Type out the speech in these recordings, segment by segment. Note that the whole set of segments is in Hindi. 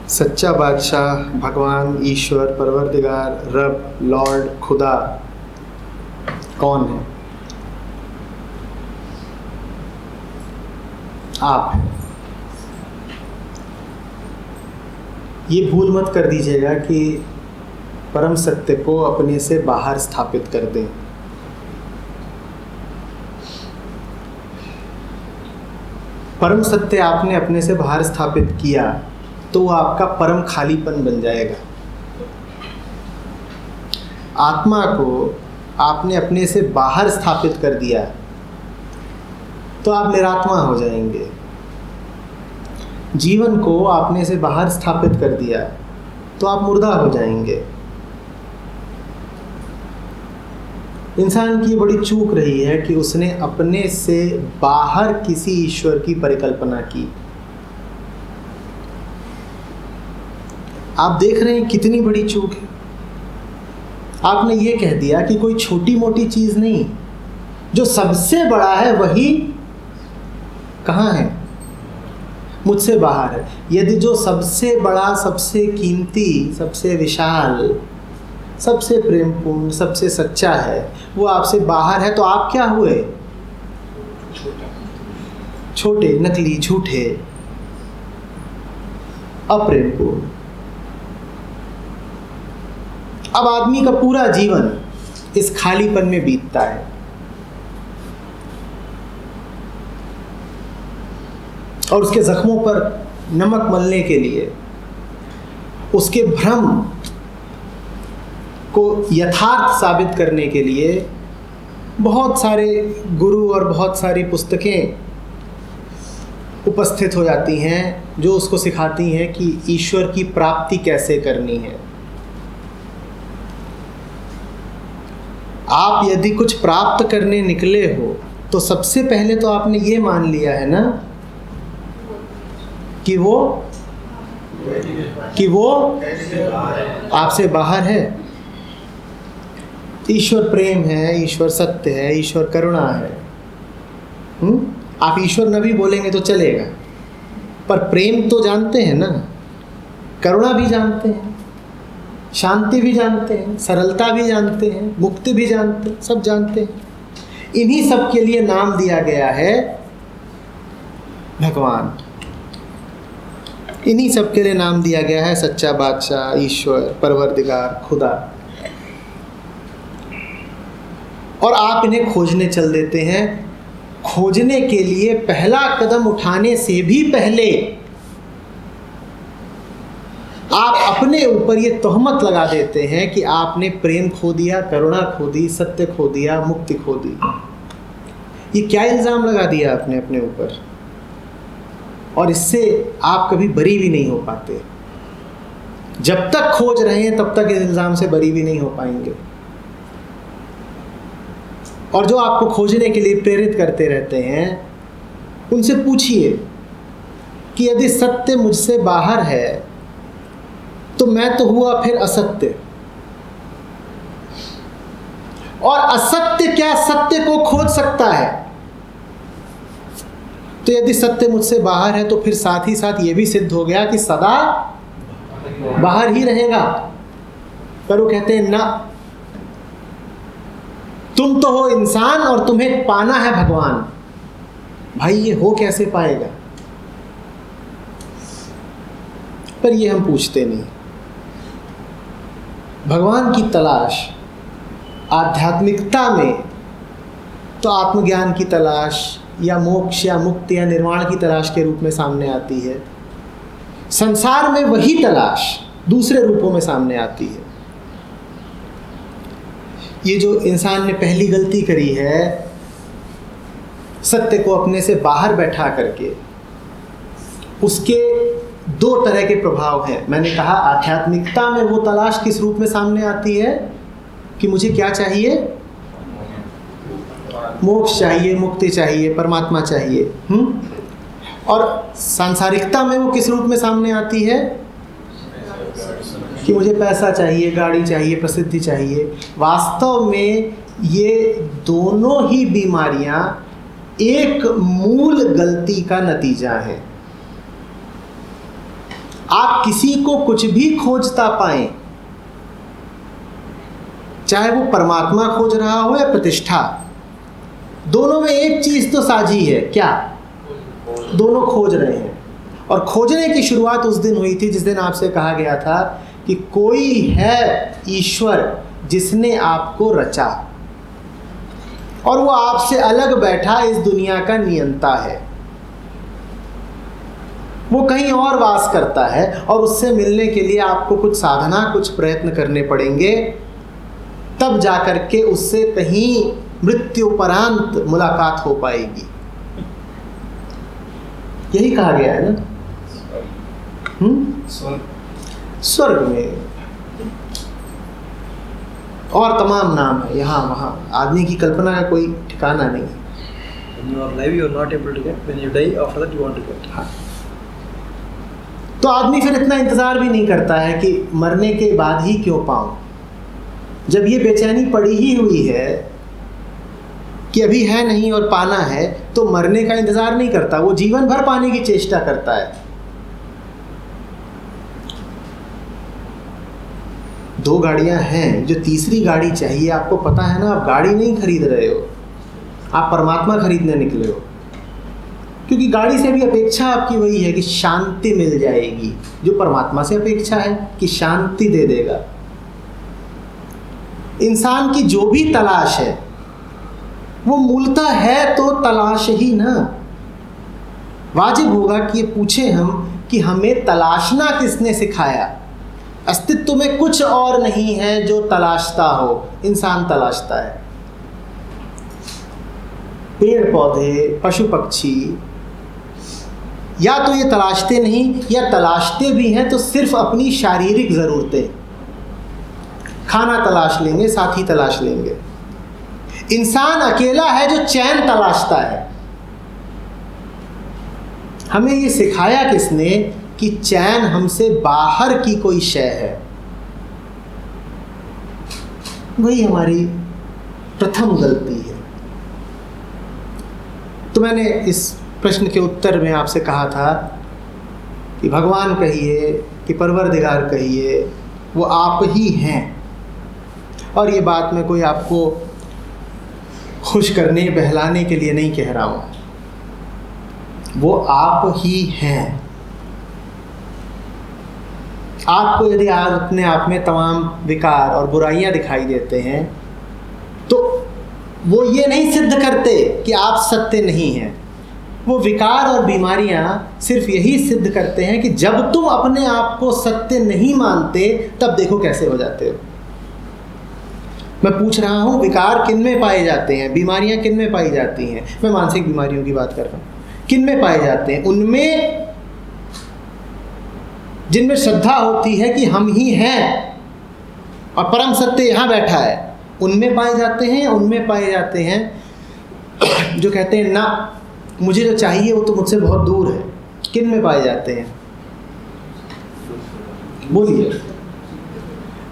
सच्चा बादशाह, भगवान, ईश्वर, परवरदिगार, रब, लॉर्ड, खुदा कौन है? आप हैं। ये भूल मत कर दीजिएगा कि परम सत्य को अपने से बाहर स्थापित कर दें। परम सत्य आपने अपने से बाहर स्थापित किया तो वो आपका परम खालीपन बन जाएगा। आत्मा को आपने अपने से बाहर स्थापित कर दिया तो आप निरात्मा हो जाएंगे। जीवन को आपने से बाहर स्थापित कर दिया तो आप मुर्दा हो जाएंगे। इंसान की बड़ी चूक रही है कि उसने अपने से बाहर किसी ईश्वर की परिकल्पना की। आप देख रहे हैं कितनी बड़ी चूक है। आपने ये कह दिया कि कोई छोटी मोटी चीज़ नहीं, जो सबसे बड़ा है वही कहाँ है? मुझसे बाहर है। यदि जो सबसे बड़ा, सबसे कीमती, सबसे विशाल, सबसे प्रेमपूर्ण, सबसे सच्चा है वो आपसे बाहर है तो आप क्या हुए? छोटे, नकली, झूठे, अप्रेमपूर्ण। अब आदमी का पूरा जीवन इस खालीपन में बीतता है। और उसके जख्मों पर नमक मलने के लिए, उसके भ्रम को यथार्थ साबित करने के लिए बहुत सारे गुरु और बहुत सारी पुस्तकें उपस्थित हो जाती हैं जो उसको सिखाती हैं कि ईश्वर की प्राप्ति कैसे करनी है। आप यदि कुछ प्राप्त करने निकले हो तो सबसे पहले तो आपने ये मान लिया है ना कि वो आपसे बाहर है। ईश्वर प्रेम है, ईश्वर सत्य है, ईश्वर करुणा है। आप ईश्वर न भी बोलेंगे तो चलेगा, पर प्रेम तो जानते हैं ना, करुणा भी जानते हैं, शांति भी जानते हैं, सरलता भी जानते हैं, मुक्ति भी जानते हैं, सब जानते हैं। इन्हीं सब के लिए नाम दिया गया है भगवान। इन्हीं सब के लिए नाम दिया गया है सच्चा बादशाह, ईश्वर, परवरदिगार, खुदा। और आप इन्हें खोजने चल देते हैं। खोजने के लिए पहला कदम उठाने से भी पहले आप अपने ऊपर ये तोहमत लगा देते हैं कि आपने प्रेम खो दिया, करुणा खो दी, सत्य खो दिया, मुक्ति खो दी। ये क्या इल्ज़ाम लगा दिया आपने अपने ऊपर? और इससे आप कभी बरी भी नहीं हो पाते। जब तक खोज रहे हैं तब तक इस इल्ज़ाम से बरी भी नहीं हो पाएंगे। और जो आपको खोजने के लिए प्रेरित करते रहते हैं उनसे पूछिए कि यदि सत्य मुझसे बाहर है तो मैं तो हुआ फिर असत्य, और असत्य क्या सत्य को खोज सकता है? तो यदि सत्य मुझसे बाहर है तो फिर साथ ही साथ ये भी सिद्ध हो गया कि सदा बाहर ही रहेगा। पर वो कहते हैं ना, तुम तो हो इंसान और तुम्हें पाना है भगवान। भाई ये हो कैसे पाएगा? पर ये हम पूछते नहीं। भगवान की तलाश आध्यात्मिकता में तो आत्मज्ञान की तलाश या मोक्ष या मुक्ति या निर्वाण की तलाश के रूप में सामने आती है। संसार में वही तलाश दूसरे रूपों में सामने आती है। ये जो इंसान ने पहली गलती करी है, सत्य को अपने से बाहर बैठा करके, उसके दो तरह के प्रभाव हैं। मैंने कहा आध्यात्मिकता में वो तलाश किस रूप में सामने आती है कि मुझे क्या चाहिए? मोक्ष चाहिए, मुक्ति चाहिए, परमात्मा चाहिए। और सांसारिकता में वो किस रूप में सामने आती है कि मुझे पैसा चाहिए, गाड़ी चाहिए, प्रसिद्धि चाहिए। वास्तव में ये दोनों ही बीमारियां एक मूल गलती का नतीजा है। आप किसी को कुछ भी खोजता पाएं, चाहे वो परमात्मा खोज रहा हो या प्रतिष्ठा, दोनों में एक चीज तो साझी है, क्या? दोनों खोज रहे हैं। और खोजने की शुरुआत उस दिन हुई थी जिस दिन आपसे कहा गया था कि कोई है ईश्वर जिसने आपको रचा और वो आपसे अलग बैठा इस दुनिया का नियंता है। वो कहीं और वास करता है और उससे मिलने के लिए आपको कुछ साधना, कुछ प्रयत्न करने पड़ेंगे, तब जाकर के उससे कहीं मृत्युपरांत मुलाकात हो पाएगी। यही कहा गया है ना? स्वर्ग में और तमाम नाम है, यहाँ वहाँ, आदमी की कल्पना का कोई ठिकाना नहीं। When you are alive, you are not able to get. When you die, after that you want to get. हाँ। तो आदमी फिर इतना इंतजार भी नहीं करता है कि मरने के बाद ही क्यों पाऊं। जब ये बेचैनी पड़ी ही हुई है कि अभी है नहीं और पाना है, तो मरने का इंतजार नहीं करता, वो जीवन भर पाने की चेष्टा करता है। दो गाड़ियां हैं, जो तीसरी गाड़ी चाहिए, आपको पता है ना, आप गाड़ी नहीं खरीद रहे हो, आप परमात्मा खरीदने निकले हो। क्योंकि गाड़ी से भी अपेक्षा आपकी वही है कि शांति मिल जाएगी, जो परमात्मा से अपेक्षा है कि शांति दे देगा। इंसान की जो भी तलाश है वो मूलतः है तो तलाश ही ना। वाजिब होगा कि ये पूछे हम कि हमें तलाशना किसने सिखाया? अस्तित्व में कुछ और नहीं है जो तलाशता हो, इंसान तलाशता है। पेड़ पौधे, पशु पक्षी या तो ये तलाशते नहीं, या तलाशते भी हैं तो सिर्फ अपनी शारीरिक ज़रूरतें। खाना तलाश लेंगे, साथी तलाश लेंगे। इंसान अकेला है जो चैन तलाशता है। हमें ये सिखाया किसने कि चैन हमसे बाहर की कोई शय है। वही हमारी प्रथम गलती है। तो मैंने इस प्रश्न के उत्तर में आपसे कहा था कि भगवान कहिए कि परवरदिगार कहिए, वो आप ही हैं। और ये बात मैं कोई आपको खुश करने, बहलाने के लिए नहीं कह रहा हूँ, वो आप ही हैं। आपको यदि आज अपने आप में तमाम विकार और बुराइयां दिखाई देते हैं, तो वो ये नहीं सिद्ध करते कि आप सत्य नहीं हैं। वो विकार और बीमारियां सिर्फ यही सिद्ध करते हैं कि जब तुम अपने आप को सत्य नहीं मानते, तब देखो कैसे हो जाते हो। मैं पूछ रहा हूँ, विकार किन में पाए जाते हैं, बीमारियां किन में पाई जाती हैं? मैं मानसिक बीमारियों की बात कर रहा हूँ। किन में पाए जाते हैं? उनमें जिनमें श्रद्धा होती है कि हम ही हैं और परम सत्य यहाँ बैठा है, उनमें पाए जाते हैं। उनमें पाए जाते हैं जो कहते हैं ना, मुझे जो चाहिए वो तो मुझसे बहुत दूर है। किन में पाए जाते हैं? बोलिए।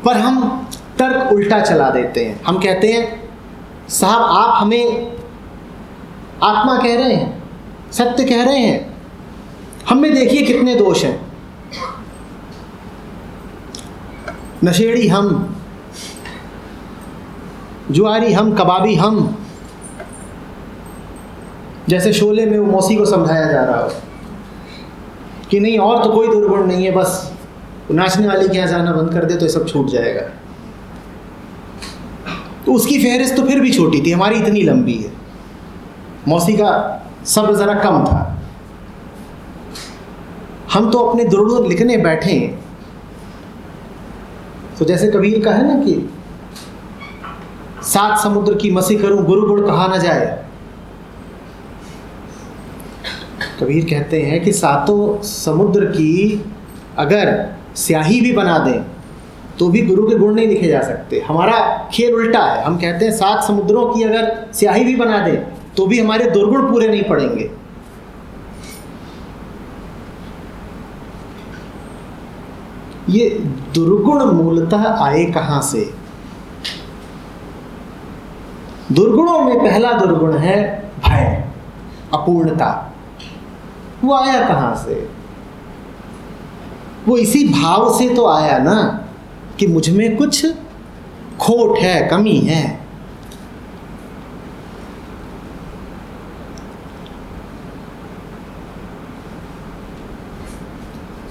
पर हम तर्क उल्टा चला देते हैं। हम कहते हैं साहब आप हमें आत्मा कह रहे हैं, सत्य कह रहे हैं, हम में देखिए कितने दोष हैं। नशेड़ी हम, जुआरी हम, कबाबी हम। जैसे शोले में वो मौसी को समझाया जा रहा हो कि नहीं और तो कोई दुर्गुण नहीं है, बस नाचने वाले के यहाँ जाना बंद कर दे तो ये सब छूट जाएगा। तो उसकी फहरिस्त तो फिर भी छोटी थी, हमारी इतनी लंबी है। मौसी का सब्र ज़रा कम था। हम तो अपने दुर्गुण लिखने बैठे हैं। तो जैसे कबीर का है ना कि 7 समुद्र की मसी करूं, गुरु गुण कहा ना जाए। कबीर कहते हैं कि 7 समुद्र की अगर स्याही भी बना दें तो भी गुरु के गुण नहीं लिखे जा सकते। हमारा खेल उल्टा है। हम कहते हैं 7 समुद्रों की अगर स्याही भी बना दें तो भी हमारे दुर्गुण पूरे नहीं पड़ेंगे। ये दुर्गुण मूलतः आए कहाँ से? दुर्गुणों में पहला दुर्गुण है भय, अपूर्णता। वो आया कहाँ से? वो इसी भाव से तो आया ना कि मुझ में कुछ खोट है, कमी है।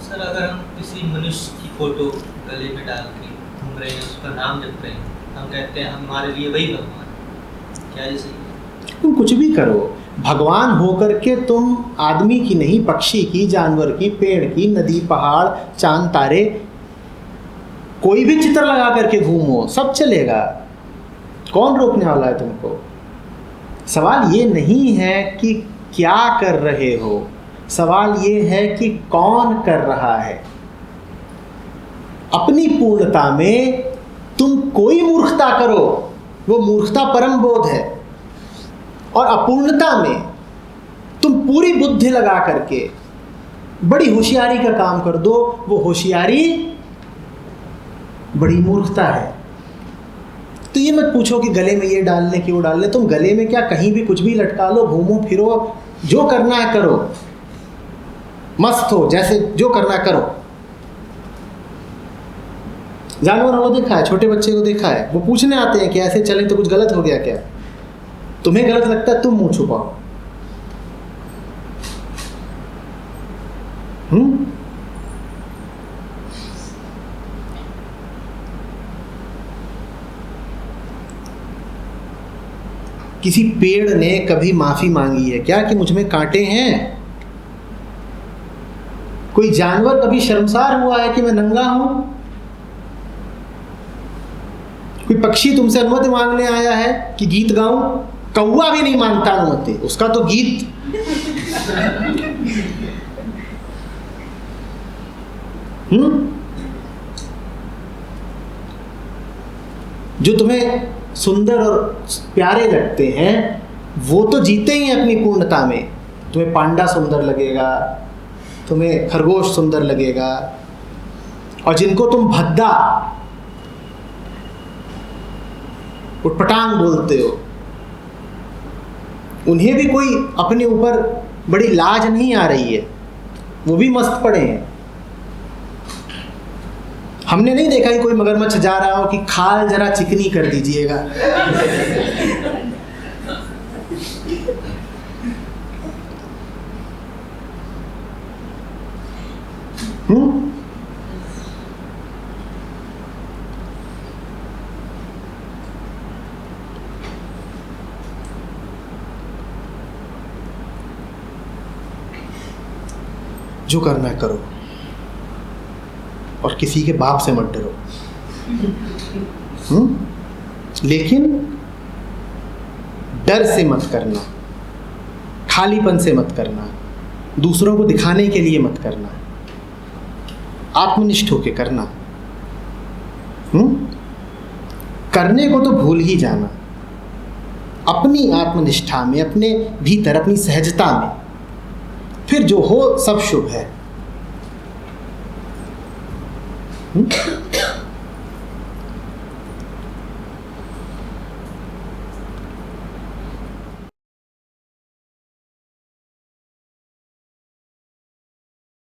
सर, अगर हम किसी मनुष्य की फोटो गले में डाल के घूम रहे हैं, उसका नाम जप रहे हैं, हम कहते हैं हमारे लिए वही भगवान है, क्या ये सही है? तुम कुछ भी करो, भगवान होकर के तुम आदमी की नहीं, पक्षी की, जानवर की, पेड़ की, नदी, पहाड़, चांद, तारे, कोई भी चित्र लगा करके घूमो, सब चलेगा। कौन रोकने वाला है तुमको? सवाल ये नहीं है कि क्या कर रहे हो, सवाल ये है कि कौन कर रहा है। अपनी पूर्णता में तुम कोई मूर्खता करो, वो मूर्खता परम बोध है, और अपूर्णता में तुम पूरी बुद्धि लगा करके बड़ी होशियारी का काम कर दो, वो होशियारी बड़ी मूर्खता है। तो ये मत पूछो कि गले में ये डालने की वो डालने, तुम गले में क्या कहीं भी कुछ भी लटका लो, घूमो फिरो, जो करना है करो, मस्त हो, जैसे जो करना है करो। जानवरों को देखा है, छोटे बच्चे को देखा है, वो पूछने आते हैं कि ऐसे चलें तो कुछ गलत हो गया क्या? तुम्हें गलत लगता है, तुम मुंह छुपाओ। किसी पेड़ ने कभी माफी मांगी है क्या कि मुझ में कांटे हैं? कोई जानवर कभी शर्मसार हुआ है कि मैं नंगा हूं? कोई पक्षी तुमसे अनुमति मांगने आया है कि गीत गाऊं? कौवा भी नहीं मांगता अनुमति, उसका तो गीत जो तुम्हें सुंदर और प्यारे लगते हैं वो तो जीते ही हैं अपनी पूर्णता में। तुम्हें पांडा सुंदर लगेगा, तुम्हें खरगोश सुंदर लगेगा, और जिनको तुम भद्दा उटपटांग बोलते हो, उन्हें भी कोई अपने ऊपर बड़ी लाज नहीं आ रही है, वो भी मस्त पड़े हैं। हमने नहीं देखा कि कोई मगरमच्छ जा रहा हो कि खाल जरा चिकनी कर दीजिएगा। जो करना है करो, और किसी के बाप से मत डरो। लेकिन डर से मत करना, खालीपन से मत करना, दूसरों को दिखाने के लिए मत करना, आत्मनिष्ठ होके करना। करने को तो भूल ही जाना, अपनी आत्मनिष्ठा में, अपने भीतर, अपनी सहजता में, फिर जो हो सब शुभ है।